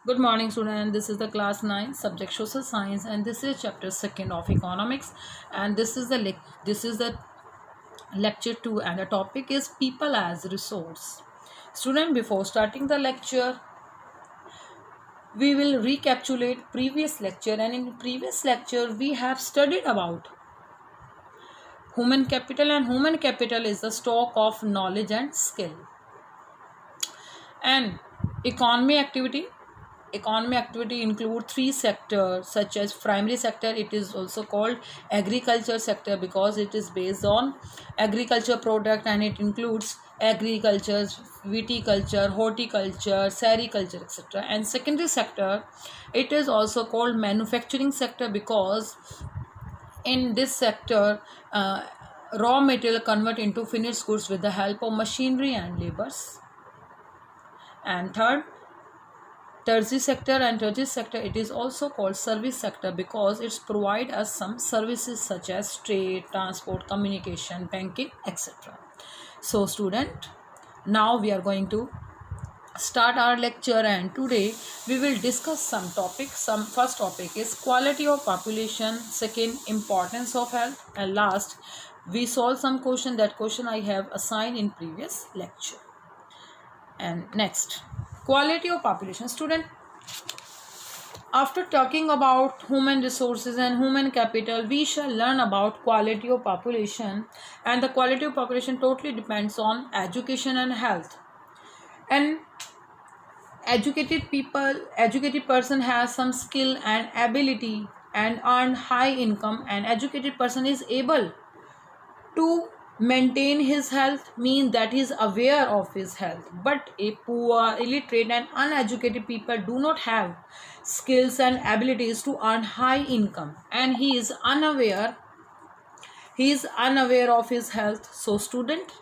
Good morning, student. This is the class 9 subject social science, and this is chapter 2nd of economics, and this is the lecture 2, and the topic is people as resource. Student, before starting the lecture, we will recapitulate previous lecture, and in previous lecture we have studied about human capital, and human capital is the stock of knowledge and skill. And economy activity economy activity include three sectors such as primary sector. It is also called agriculture sector because it is based on agriculture product, and it includes agriculture, viticulture, horticulture, sericulture, etc. And secondary sector, it is also called manufacturing sector because in this sector raw material convert into finished goods with the help of machinery and labors. And third, tertiary sector, it is also called service sector because it's provide us some services such as trade, transport, communication, banking, etc. So student, now we are going to start our lecture, and today we will discuss some topics. Some first topic is quality of population, second importance of health, and last we solve some question. That question I have assigned in previous lecture. And next, quality of population. Student, after talking about human resources and human capital, we shall learn about quality of population, and the quality of population totally depends on education and health. And educated person has some skill and ability and earn high income, and educated person is able to maintain his health, means that he is aware of his health. But a poor, illiterate and uneducated people do not have skills and abilities to earn high income, and he is unaware of his health. So student,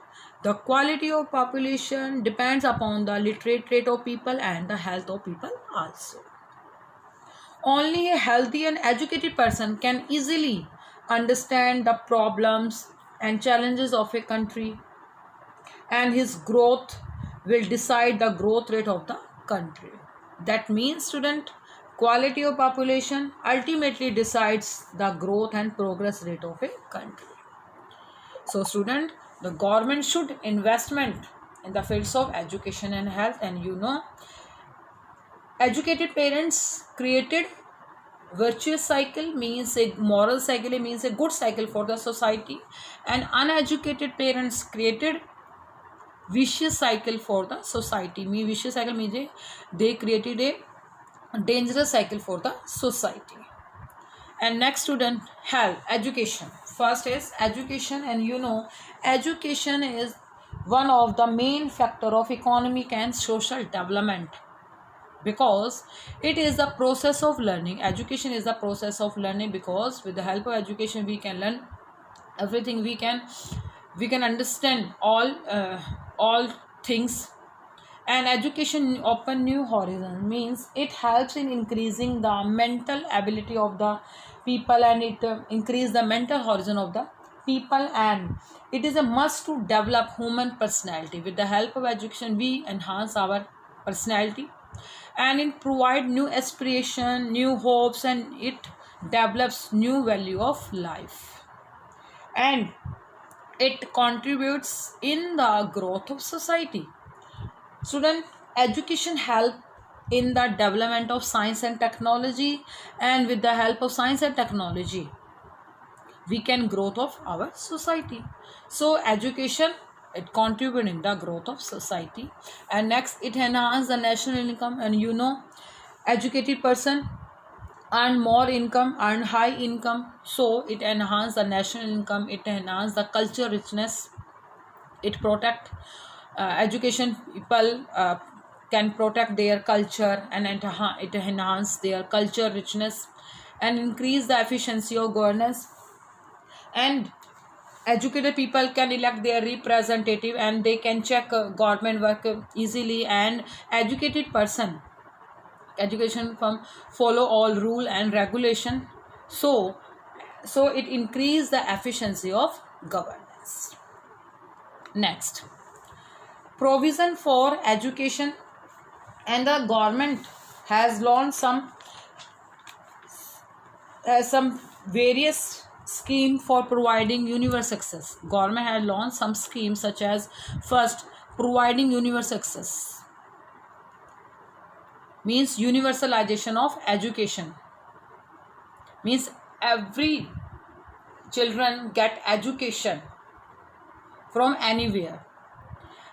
the quality of population depends upon the literate rate of people and the health of people also. Only a healthy and educated person can easily understand the problems and challenges of a country, and his growth will decide the growth rate of the country. That means student, quality of population ultimately decides the growth and progress rate of a country. So student, the government should investment in the fields of education and health, and educated parents created virtuous cycle, means a moral cycle, means a good cycle for the society, and uneducated parents created vicious cycle for the society. Vicious cycle means they created a dangerous cycle for the society. And next student, health, education. First is education, and education is one of the main factor of economic and social development because it is the process of learning. Education is the process of learning because with the help of education we can learn everything. We can understand all things. And education open new horizon, means it helps in increasing the mental ability of the people, and it increase the mental horizon of the people, and it is a must to develop human personality. With the help of education we enhance our personality, and it provide new aspiration, new hopes, and it develops new value of life, and it contributes in the growth of society. Student, education help in the development of science and technology, and with the help of science and technology we can growth of our society. So education, it contribute in the growth of society. And next, it enhance the national income, and educated person earn more income, earn high income, so it enhance the national income, it enhance the culture richness, it protect education people can protect their culture, and it enhance their culture richness and increase the efficiency of governance. And educated people can elect their representative, and they can check government work easily, and education from follow all rule and regulation, so it increase the efficiency of governance. Next, provision for education, and the government has launched some various scheme for providing universal access. Government has launched some schemes such as first, providing universal access means universalization of education, means every children get education from anywhere.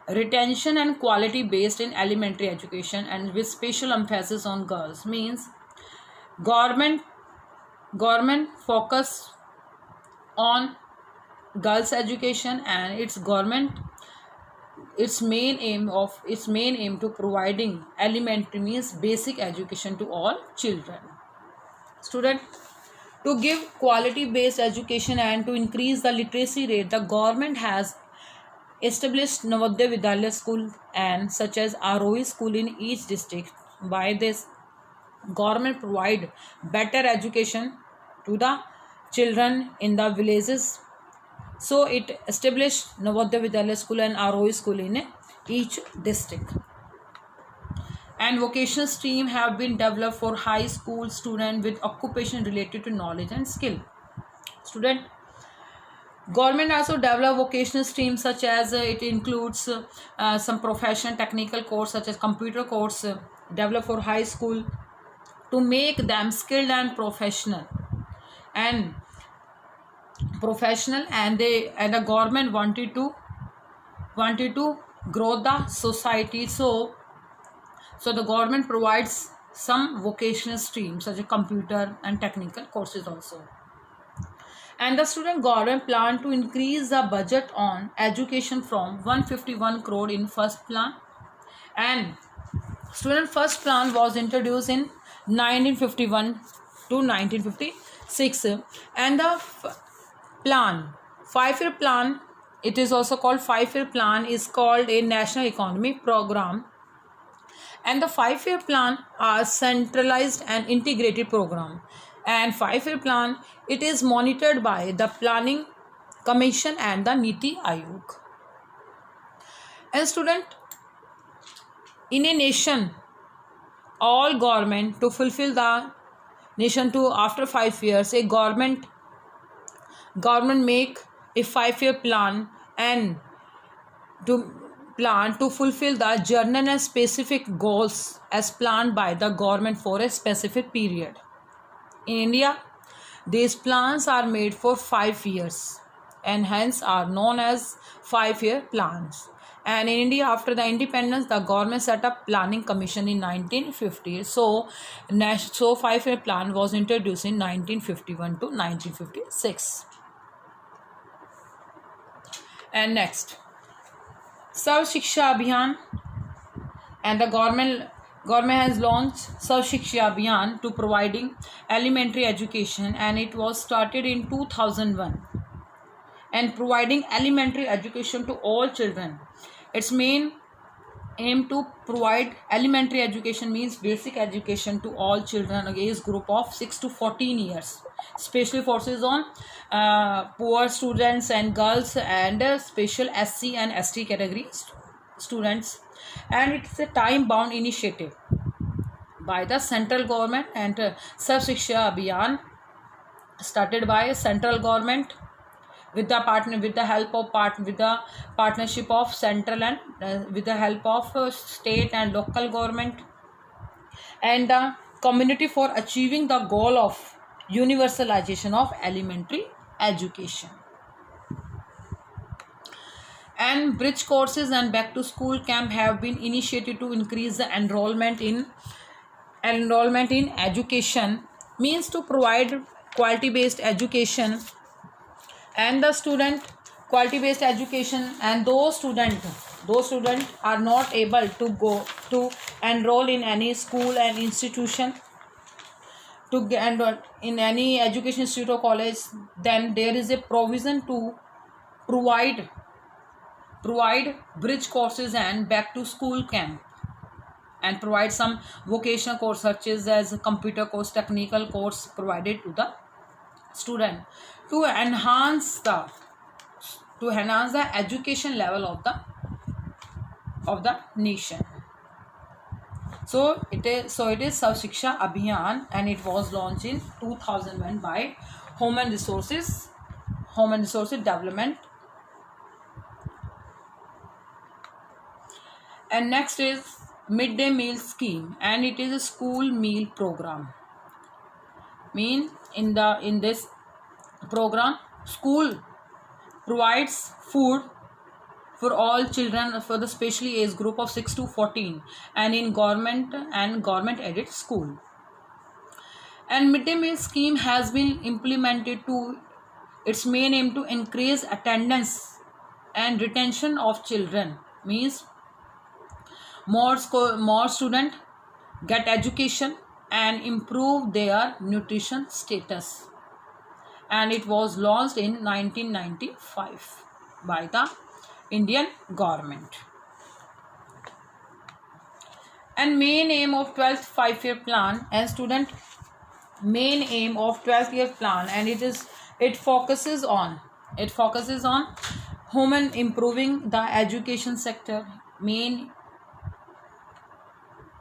Retention and quality based in elementary education and with special emphasis on girls, means government focus on girls education, and its main aim to providing elementary means basic education to all children. Student, to give quality based education and to increase the literacy rate, the government has established Navodaya Vidyalaya school and such as ROE school in each district. By this, government provide better education to the children in the villages. So it established Navodaya Vidyalaya school and ROE school in each district. And vocational stream have been developed for high school student with occupation related to knowledge and skill. Student, government also develop vocational streams such as it includes some professional technical course such as computer course developed for high school to make them skilled and professional, and the government wanted to grow the society. So the government provides some vocational streams such as computer and technical courses also. And the student government plan to increase the budget on education from 151 crore in first plan, and student first plan was introduced in 1951 to 1956, and the plan, 5-year plan, it is also called 5-year plan, is called a national economy program, and the 5-year plan are centralized and integrated program, and 5-year plan, it is monitored by the Planning Commission and the Niti Aayog. And student, in a nation, all government to fulfill the nation to after 5 years, a government make a 5-year plan and to fulfill the general and specific goals as planned by the government for a specific period. In India, these plans are made for 5 years and hence are known as 5-year plans. And in India, after the independence, the government set up Planning Commission in 1950. So 5-year plan was introduced in 1951 to 1956. And next, Sarv Shiksha Abhiyan, and the government has launched Sarv Shiksha Abhiyan to providing elementary education, and it was started in 2001 and providing elementary education to all children. Its main aim to provide elementary education means basic education to all children age group of 6 to 14 years, especially focuses on poor students and girls and special SC and ST category students. And it's a time bound initiative by the central government, and Sarv Shiksha Abhiyan started by central government with the partnership of central and with the help of state and local government and the community for achieving the goal of universalization of elementary education. And bridge courses and back to school camp have been initiated to increase the enrollment in education, means to provide quality based education and the student quality based education, and those students are not able to go to enroll in any school and institution to enroll in any education institute or college, then there is a provision to provide bridge courses and back to school camp, and provide some vocational course such as computer course, technical course provided to the student to enhance the education level of the nation. it is Sarv Shiksha Abhiyan, and it was launched in 2001 by Human Resources Development. And next is midday meal scheme, and it is a school meal program. In this program, school provides food for all children for the specially age group of 6 to 14, and in government aided school. And midday meal scheme has been implemented to its main aim to increase attendance and retention of children, means more students get education and improve their nutrition status. And it was launched in 1995 by the Indian government. And main aim of 12th 5-year plan and student main aim of 12th year plan, and it focuses on human improving the education sector main,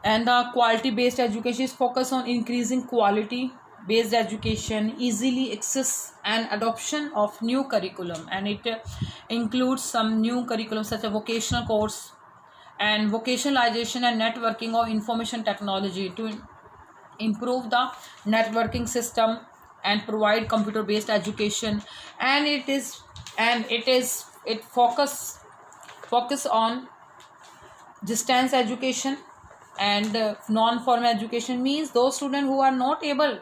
and the quality based education is focused on increasing quality based education, easily access and adoption of new curriculum, and it includes some new curriculum such as vocational course and vocationalization and networking of information technology to improve the networking system and provide computer based education. And it focus on distance education and non-formal education, means those students who are not able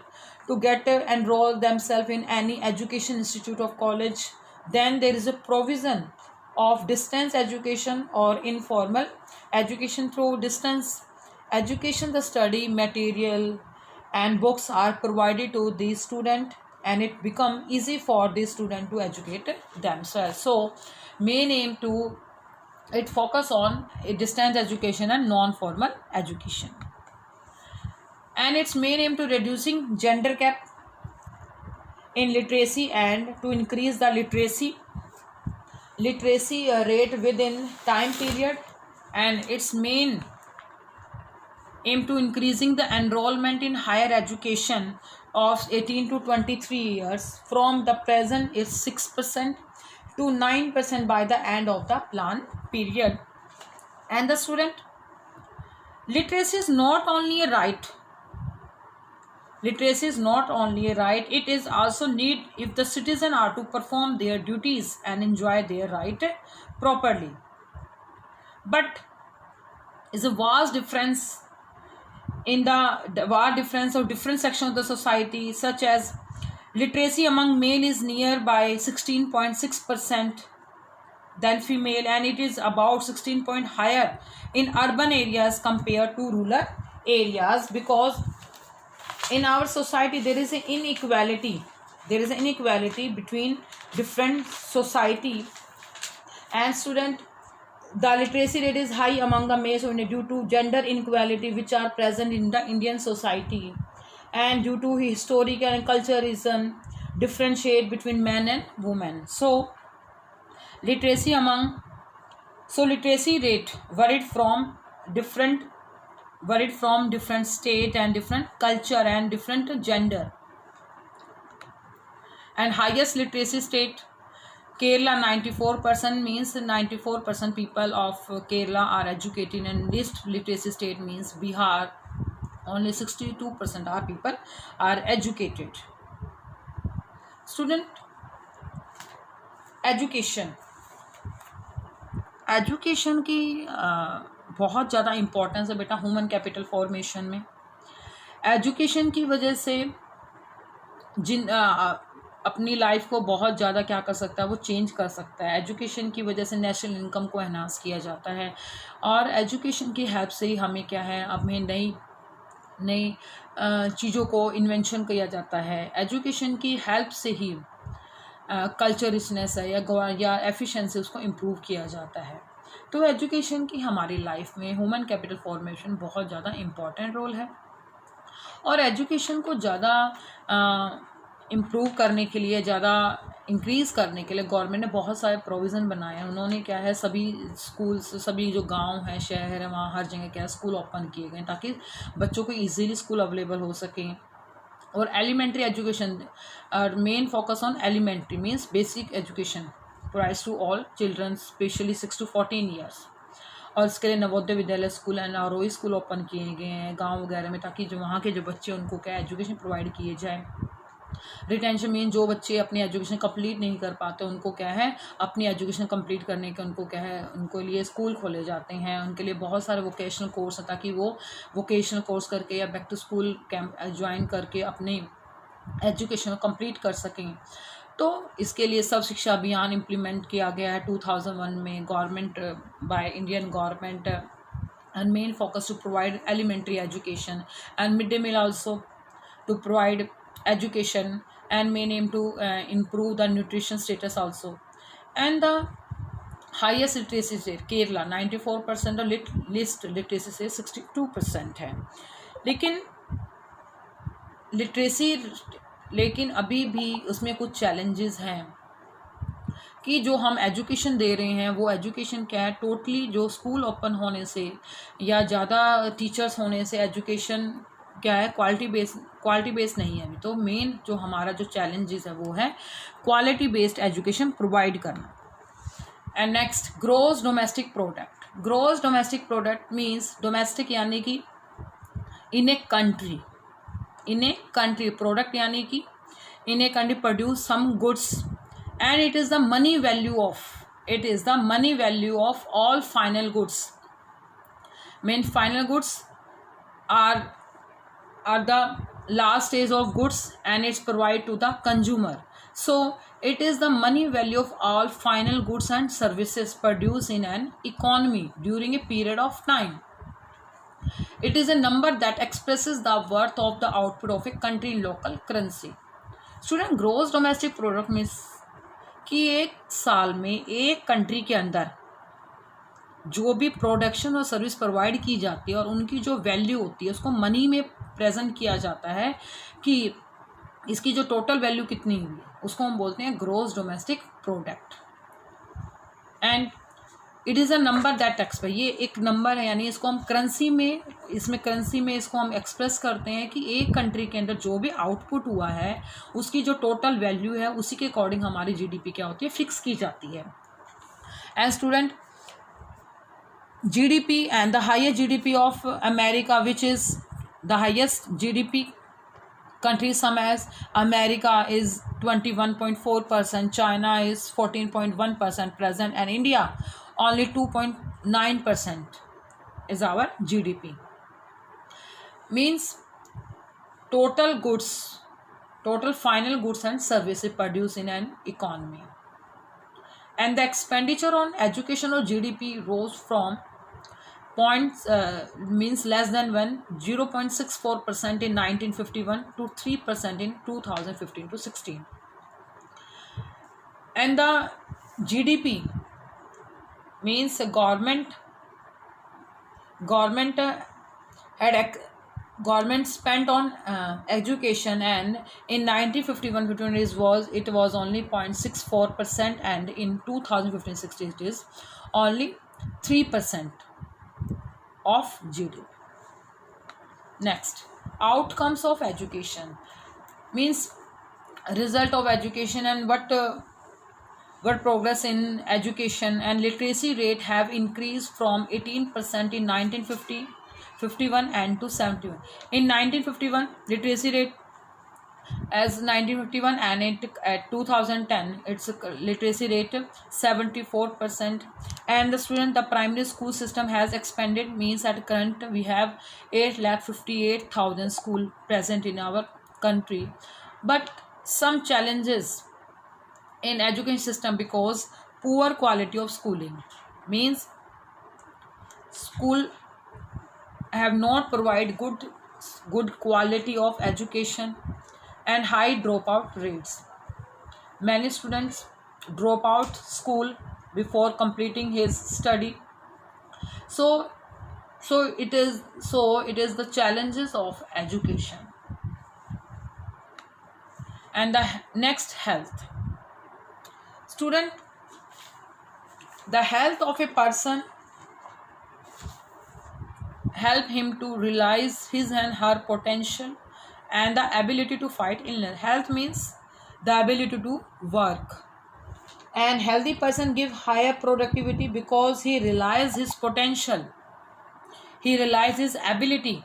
to get enroll themselves in any education institute of college, then there is a provision of distance education or informal education. Through distance education, the study material and books are provided to the student, and it become easy for the student to educate themselves. So main aim to it focus on distance education and non-formal education, and its main aim to reducing gender gap in literacy and to increase the literacy rate within time period, and its main aim to increasing the enrollment in higher education of 18 to 23 years from the present is 6% to 9% by the end of the plan period. And the student literacy is not only a right, it is also need if the citizen are to perform their duties and enjoy their right properly. But is a vast difference of different sections of the society, such as literacy among male is near by 16.6% than female, and it is about 16 point higher in urban areas compared to rural areas, because in our society there is an inequality between different society. And student, the literacy rate is high among the males only due to gender inequality which are present in the Indian society, and due to historical and cultural reason differentiate between men and women. So literacy rate varied from different state and different culture and different gender. And highest literacy state Kerala 94%, means 94% people of Kerala are educated, and least literacy state means Bihar, only 62% are people are educated. Student education की बहुत ज़्यादा importance है बेटा human capital formation में। Education की वजह से अपनी लाइफ को बहुत ज़्यादा क्या कर सकता है, वो चेंज कर सकता है। एजुकेशन की वजह से नेशनल इनकम को एनहांस किया जाता है, और एजुकेशन की हेल्प से ही हमें क्या है, हमें नई चीज़ों को इन्वेंशन किया जाता है। एजुकेशन की हेल्प से ही कल्चर रिचनेस है या एफिशिएंसी उसको इम्प्रूव किया जाता है। तो एजुकेशन की हमारी लाइफ में ह्यूमन कैपिटल फॉर्मेशन बहुत ज़्यादा इम्पॉर्टेंट रोल है, और एजुकेशन को ज़्यादा इम्प्रूव करने के लिए, ज़्यादा इंक्रीज़ करने के लिए गवर्नमेंट ने बहुत सारे प्रोविज़न बनाए हैं। उन्होंने क्या है, सभी स्कूल्स, सभी जो गांव हैं, शहर है, वहाँ हर जगह क्या है, स्कूल ओपन किए गए ताकि बच्चों को इजीली स्कूल अवेलेबल हो सकें। और elementary education, main focus on elementary means basic education provides to all children specially 6 to 14 years. और इसके लिए Navodaya Vidyalaya school and Aarohi school open किए गए हैं गांव वगैरह में, ताकि जो वहाँ के जो बच्चे उनको क्या एजुकेशन प्रोवाइड किए जाए। रिटेंशन मीन जो बच्चे अपनी एजुकेशन कंप्लीट नहीं कर पाते उनको क्या है, अपनी एजुकेशन कंप्लीट करने के उनको क्या है, उनको लिए स्कूल खोले जाते हैं, उनके लिए बहुत सारे वोकेशनल कोर्स हैं ताकि वो वोकेशनल कोर्स करके या back to school camp join करके अपनी एजुकेशन को कंप्लीट कर सकें। तो इसके लिए सब शिक्षा अभियान इम्प्लीमेंट किया गया है 2001 में government by Indian government, and main focus to provide elementary education and midday meal also to provide education, and main aim to improve the nutrition status also. And the highest literacy rate Kerala 94% और least literacy से 62% है। लेकिन literacy, लेकिन अभी भी उसमें कुछ challenges हैं कि जो हम एजुकेशन दे रहे हैं वो एजुकेशन क्या है, टोटली जो स्कूल ओपन होने से या ज़्यादा टीचर्स होने से एजुकेशन क्या है, क्वालिटी बेस्ड नहीं है अभी। तो मेन जो हमारा जो चैलेंजेस है वो है क्वालिटी बेस्ड एजुकेशन प्रोवाइड करना। And next, gross domestic product. Gross domestic product means domestic यानी कि इन ए कंट्री प्रोडक्ट यानी कि in a country produce some goods and it is the money value of all final goods. Main final goods are the last stage of goods and it's provided to the consumer. So it is the money value of all final goods and services produced in an economy during a period of time. It is a number that expresses the worth of the output of a country in local currency. Student, gross domestic product means कि एक साल में एक country के अंदर जो भी production और सर्विस प्रोवाइड की जाती है और उनकी जो वैल्यू होती है उसको मनी में प्रेजेंट किया जाता है कि इसकी जो टोटल वैल्यू कितनी हुई, उसको हम बोलते हैं gross domestic product. And it is a number that express, ये एक नंबर है, यानी इसको हम करेंसी में इसको हम एक्सप्रेस करते हैं कि एक कंट्री के अंदर जो भी आउटपुट हुआ है उसकी जो टोटल वैल्यू है उसी के अकॉर्डिंग हमारी जीडीपी क्या होती है, फिक्स की जाती है। And student, GDP and the highest GDP of America which is the highest GDP country sum as America is 21.4%, China is 14.1% present, and India only 2.9% is our GDP. Means total final goods and services produced in an economy. And the expenditure on education or GDP rose from means less than 0.64% in 1951 to 3% in 2015 to 16. And the GDP means government spent on education, and in 1951 it was only 0.64%, and in 2015-16 it is only 3% of GDP. Next, outcomes of education means result of education and what progress in education and literacy rate have increased from 18% in 1951 and to 71. In 1951 literacy rate as 1951 and at 2010 its literacy rate 74%. And the primary school system has expanded, means at current we have 8,58,000 school present in our country. But some challenges in education system because poor quality of schooling, means school have not provide good quality of education, and high dropout rates. Many students drop out school before completing his study. So it is the challenges of education. And the next, health. Student, the health of a person help him to realize his and her potential and the ability to fight illness. Health means the ability to work. And healthy person give higher productivity because he realizes his potential. He realizes his ability.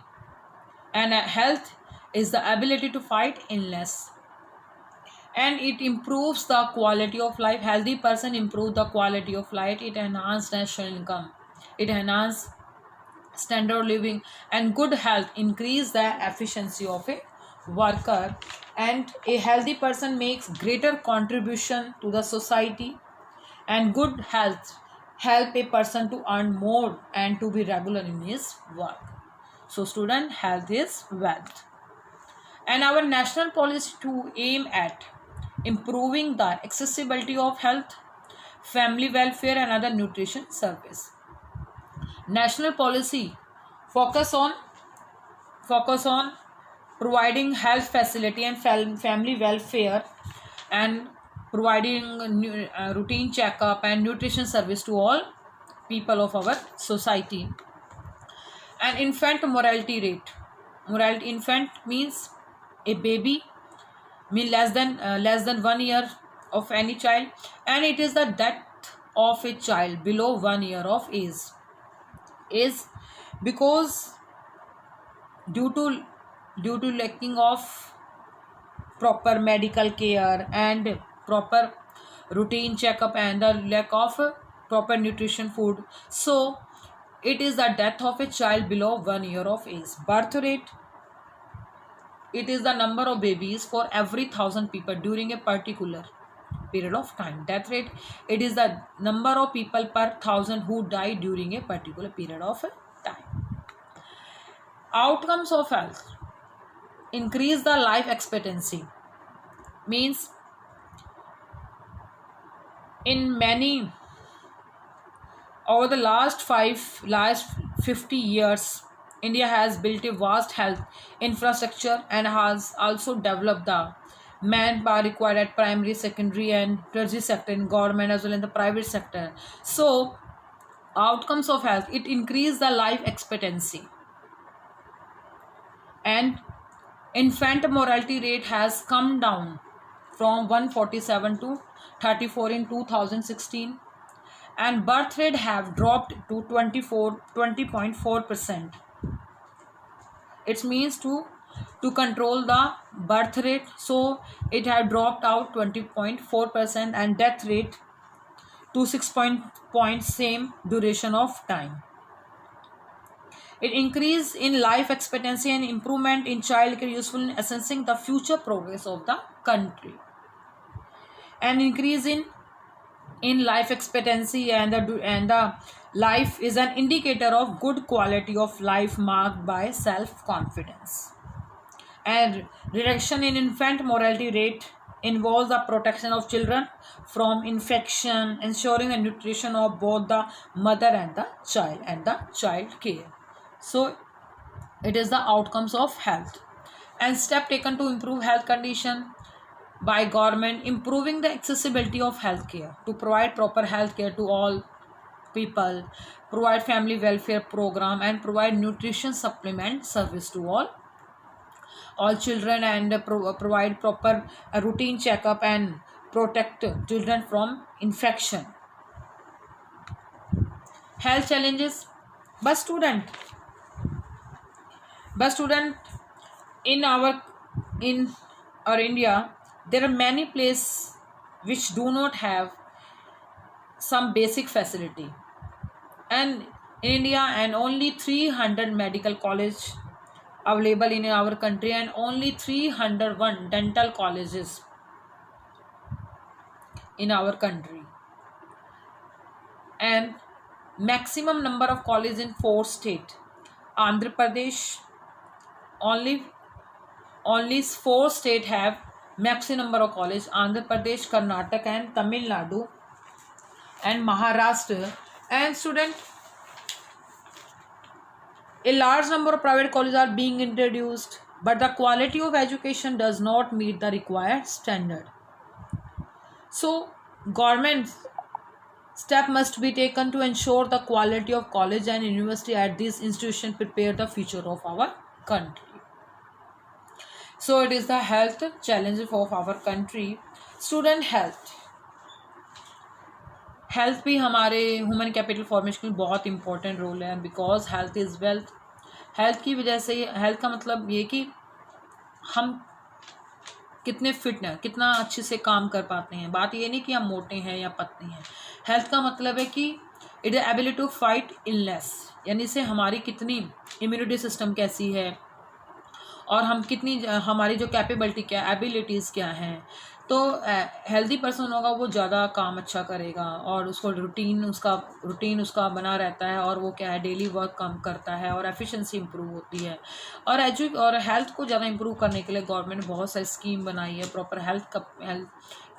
And health is the ability to fight illness. And it improves the quality of life. Healthy person improve the quality of life. It enhances national income. It enhances standard of living, and good health increase the efficiency of a worker. And a healthy person makes greater contribution to the society, and good health help a person to earn more and to be regular in his work. So student, health is wealth. And our national policy to aim at improving the accessibility of health, family welfare and other nutrition service. National policy focus on providing health facility and family welfare, and providing routine checkup and nutrition service to all people of our society. And infant mortality rate. Mortality, infant means a baby, mean less than 1 year of any child, and it is the death of a child below 1 year of age is because due to lacking of proper medical care and proper routine checkup and the lack of proper nutrition food. So it is the death of a child below 1 year of age. Birth rate, it is the number of babies for every 1,000 people during a particular period of time. Death rate, it is the number of people per 1,000 who die during a particular period of time. Outcomes of health. Increase the life expectancy, means in many over the last 50 years, India has built a vast health infrastructure and has also developed the manpower required at primary, secondary and tertiary sector in government as well as in the private sector. So outcomes of health, it increase the life expectancy, and infant mortality rate has come down from 147 to 34 in 2016, and birth rate have dropped to 20.4%. It means to control the birth rate, so it had dropped out 20.4%, and death rate to 6 point same duration of time. It increase in life expectancy and improvement in child care useful in assessing the future progress of the country. And increase in life expectancy and the life is an indicator of good quality of life marked by self-confidence. And reduction in infant mortality rate involves the protection of children from infection, ensuring the nutrition of both the mother and the child care. So it is the outcomes of health. And step taken to improve health condition by government: improving the accessibility of healthcare to provide proper healthcare to all people, provide family welfare program, and provide nutrition supplement service to all children, and provide proper routine checkup and protect children from infection. Health challenges. But student, in our India, there are many places which do not have some basic facility, and in India, and only 300 medical college available in our country, and only 301 dental colleges in our country, and maximum number of colleges in 4 states. Andhra Pradesh, only 4 states have maximum number of colleges: Andhra Pradesh, Karnataka and Tamil Nadu and Maharashtra. And student, a large number of private colleges are being introduced, but the quality of education does not meet the required standard. So government step must be taken to ensure the quality of college and university at these institutions prepare the future of our country. So it is the health challenge of our country. Student health भी हमारे human capital formation में बहुत important role है, because health is wealth. Health की वजह से, health का मतलब ये कि हम कितने फिट हैं, कितना अच्छे से काम कर पाते हैं. बात ये नहीं कि हम मोटे हैं या पतले हैं. हेल्थ का मतलब है कि it is ability to fight illness, यानी से हमारी कितनी इम्यूनिटी सिस्टम कैसी है और हम कितनी, हमारी जो कैपेबिलिटी क्या, एबिलिटीज़ क्या हैं. तो हेल्दी पर्सन होगा वो ज़्यादा काम अच्छा करेगा और उसको रूटीन उसका बना रहता है और वो क्या है, डेली वर्क कम करता है और एफिशिएंसी इंप्रूव होती है. और हेल्थ को ज़्यादा इंप्रूव करने के लिए गवर्नमेंट ने बहुत सारी स्कीम बनाई है. प्रॉपर हेल्थ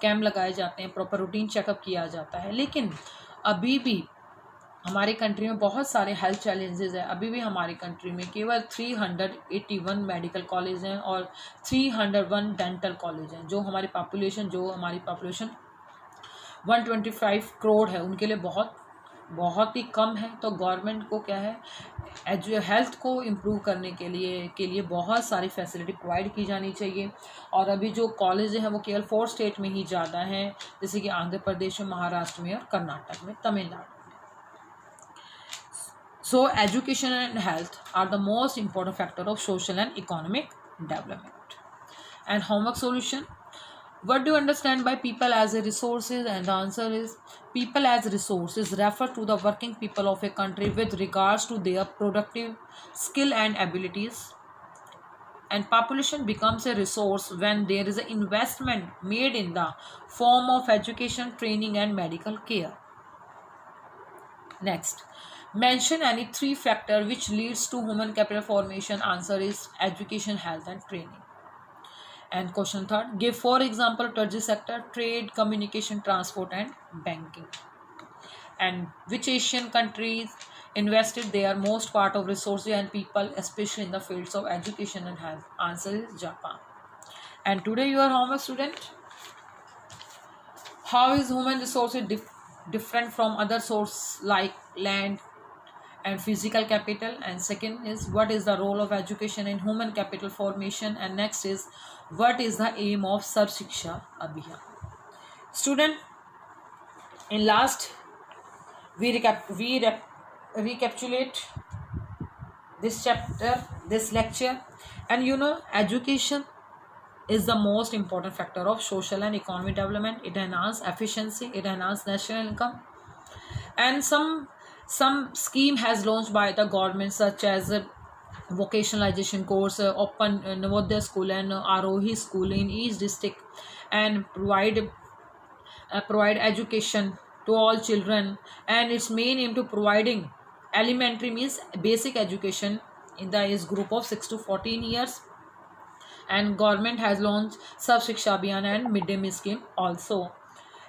कैम्प लगाए जाते हैं, प्रॉपर रूटीन चेकअप किया जाता है. लेकिन अभी भी हमारी कंट्री में बहुत सारे हेल्थ चैलेंजेस हैं. अभी भी हमारी कंट्री में केवल 381 मेडिकल कॉलेज हैं और 301 डेंटल कॉलेज हैं. जो हमारी पॉपुलेशन 125 करोड़ है, उनके लिए बहुत ही कम है. तो गवर्नमेंट को क्या है, हेल्थ को इम्प्रूव करने के लिए बहुत सारी फैसिलिटी प्रोवाइड की जानी चाहिए. और अभी जो कॉलेज हैं वो केवल 4 स्टेट में ही ज़्यादा हैं, जैसे कि आंध्र प्रदेश में, महाराष्ट्र में और कर्नाटक में, Tamil Nadu. So education and health are the most important factor of social and economic development. And homework solution. What do you understand by people as a resources? And the answer is, people as resources refer to the working people of a country with regards to their productive skill and abilities. And population becomes a resource when there is an investment made in the form of education, training and medical care. Next. Mention any 3 factors which leads to human capital formation. Answer is education, health and training. And question 3. Give 4 example tertiary sector: trade, communication, transport and banking. And which Asian countries invested their most part of resources and people, especially in the fields of education and health? Answer is Japan. And today your homework, student. How is human resources different from other sources like land and physical capital? And second is, what is the role of education in human capital formation? And next is, what is the aim of Sarv Shiksha Abhiyan? Student, in last we recapitulate this chapter, this lecture, and education is the most important factor of social and economic development. It enhances efficiency, it enhances national income, and some scheme has launched by the government, such as vocationalization course, open Navodaya school and Arohi school in each district, and provide education to all children. And its main aim to providing elementary, means basic education, in the age group of 6 to 14 years. And government has launched Sarv Shiksha Abhiyan and midday meal scheme also.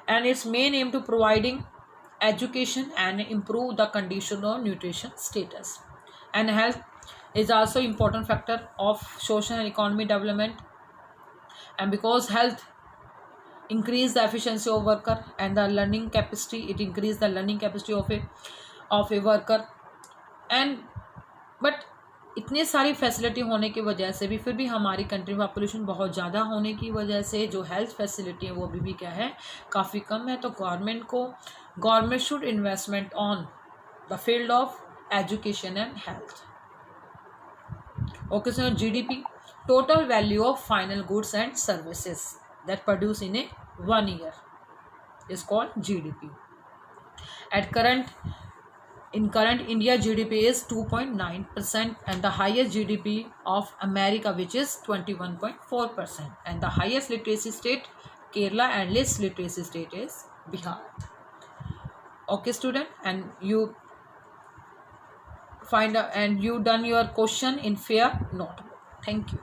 And its main aim to providing education and improve the condition of nutrition status. And health is also important factor of social and economic development. And because health increase the efficiency of worker and the learning capacity, it increase the learning capacity of a worker. And but इतने सारी facility होने की वजह से भी, फिर भी हमारी कंट्री में पॉपुलेशन बहुत ज़्यादा होने की वजह से जो हेल्थ फैसिलिटी है वो अभी भी क्या है, काफ़ी कम है. तो government should investment on the field of education and health. Okay sir. GDP, total value of final goods and services that produce in A 1 year is called GDP. In current India, GDP is 2.9%, and the highest GDP of America, which is 21.4%, and the highest literacy state Kerala, and least literacy state is Bihar. Okay student, and you done your question in fair notebook. Thank you.